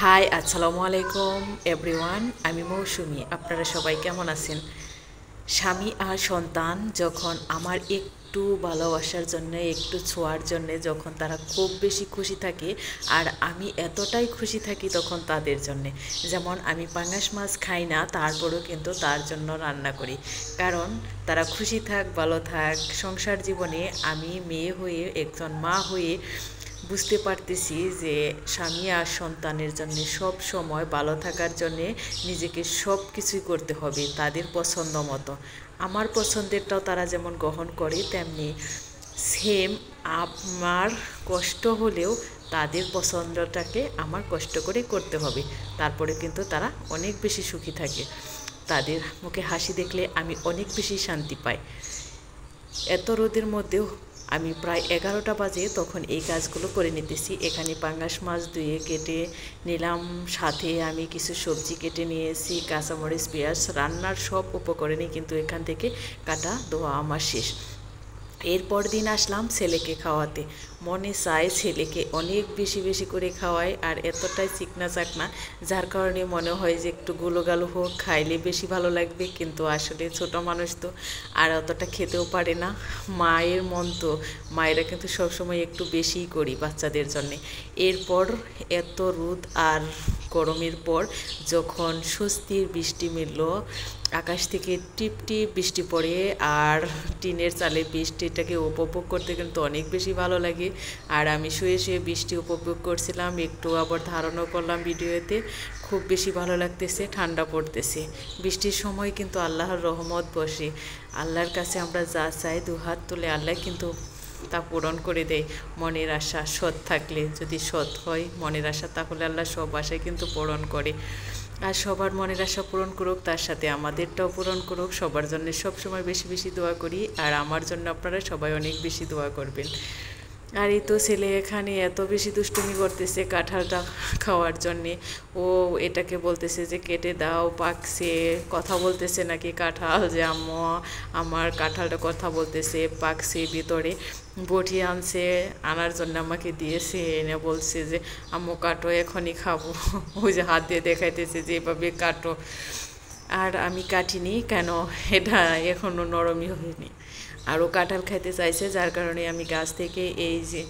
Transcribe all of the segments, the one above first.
High আসসালামু আলাইকুম everyone. আমি মৌসুমি। আপনারা সবাই কেমন আছেন? স্বামী আর সন্তান যখন আমার একটু ভালোবাসার জন্য, একটু ছোঁয়ার জন্য যখন তারা খুব বেশি খুশি থাকে, আর আমি এতটাই খুশি থাকি তখন তাদের জন্যে। যেমন আমি পাঙ্গাস মাছ খাই না, তারপরেও কিন্তু তার জন্য রান্না করি, কারণ তারা খুশি থাক, ভালো থাক। সংসার জীবনে আমি মেয়ে হয়ে, একজন মা হয়ে বুঝতে পারতেছি যে স্বামী আর সন্তানের জন্য সব সময় ভালো থাকার জন্যে নিজেকে সব কিছুই করতে হবে তাদের পছন্দ মতো। আমার পছন্দেরটাও তারা যেমন গ্রহণ করে, তেমনি সেম আমার কষ্ট হলেও তাদের পছন্দটাকে আমার কষ্ট করে করতে হবে। তারপরে কিন্তু তারা অনেক বেশি সুখী থাকে। তাদের মুখে হাসি দেখলে আমি অনেক বেশি শান্তি পাই। এত রোদের মধ্যেও আমি প্রায় 11টা বাজে তখন এই কাজগুলো করে নিতেছি। এখানে পাঙ্গাস মাছ ধুয়ে কেটে নিলাম, সাথে আমি কিছু সবজি কেটে নিয়েছি, কাঁচামরিচ, পেঁয়াজ। রান্নার সব উপকরণই কিন্তু এখান থেকে কাটা ধোয়া আমার শেষ। এরপর দিন আসলাম ছেলেকে খাওয়াতে। মনে চায় ছেলেকে অনেক বেশি বেশি করে খাওয়াই, আর এতটাই চিকনা চাকনা যার কারণে মনে হয় যে একটু গুলোগালো হোক, খাইলে বেশি ভালো লাগবে। কিন্তু আসলে ছোট মানুষ তো আর অতটা খেতেও পারে না। মায়ের মন তো, মায়েরা কিন্তু সবসময় একটু বেশিই করি বাচ্চাদের জন্যে। এরপর এত রোদ আর গরমের পর যখন স্বস্তির বৃষ্টি মিলল, আকাশ থেকে টিপ টিপ বৃষ্টি পড়ে, আর টিনের চালে বৃষ্টিটাকে উপভোগ করতে কিন্তু অনেক বেশি ভালো লাগে। আর আমি শুয়ে শুয়ে বৃষ্টি উপভোগ করছিলাম, একটু আবার ধারণও করলাম ভিডিওতে। খুব বেশি ভালো লাগতেছে, ঠান্ডা পড়তেছে। বৃষ্টির সময় কিন্তু আল্লাহর রহমত বসে। আল্লাহর কাছে আমরা যা চাই দুহাত তুলে আল্লাহ কিন্তু তা পূরণ করে দেয়। মনের আশা সৎ থাকলে, যদি সৎ হয় মনের আশা, তাহলে আল্লাহ সব আশাই কিন্তু পূরণ করে। আর সবার মনের আশা পূরণ করুক, তার সাথে আমাদেরটাও পূরণ করুক। সবার জন্য সবসময় বেশি বেশি দোয়া করি, আর আমার জন্য আপনারা সবাই অনেক বেশি দোয়া করবেন। আর এই তো ছেলে এখানে এত বেশি দুষ্টুমি করতেছে কাঁঠালটা খাওয়ার জন্যে। ও এটাকে বলতেছে যে কেটে দাও, পাকছে। কথা বলতেছে নাকি কাঁঠাল, যে আম্মু আমার কাঁঠালটা কথা বলতেছে, পাকছে ভিতরে। বটি আনছে, আনার জন্য আমাকে দিয়েছে, এনে বলছে যে আম্মু কাটো, এখনই খাবো। ওই যে হাত দিয়ে দেখাইতেছে যে এভাবে কাটো। আর আমি কাটিনি, কেন এটা এখনও নরমই হয়নি। আরও কাঁঠাল খাইতে চাইছে, যার কারণে আমি গাছ থেকে এই যে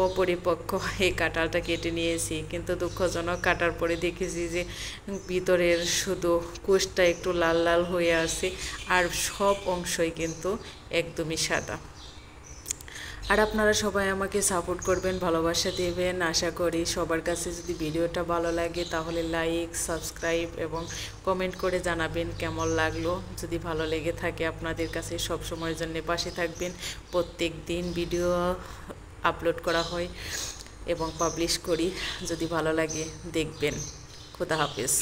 অপরিপক্ক এই কাঁঠালটা কেটে নিয়েছি। কিন্তু দুঃখজনক, কাটার পরে দেখেছি যে ভিতরের শুধু কোষটা একটু লাল লাল হয়ে আছে, আর সব অংশই কিন্তু একদমই সাদা। আর আপনারা সবাই আমাকে সাপোর্ট করবেন, ভালোবাসা দেবেন। আশা করি সবার কাছে যদি ভিডিওটা ভালো লাগে তাহলে লাইক, সাবস্ক্রাইব এবং কমেন্ট করে জানাবেন কেমন লাগলো। যদি ভালো লেগে থাকে আপনাদের কাছে সব সময়ের জন্য পাশে থাকবেন। প্রত্যেক দিন ভিডিও আপলোড করা হয় এবং পাবলিশ করি। যদি ভালো লাগে দেখবেন। খোদা হাফেজ।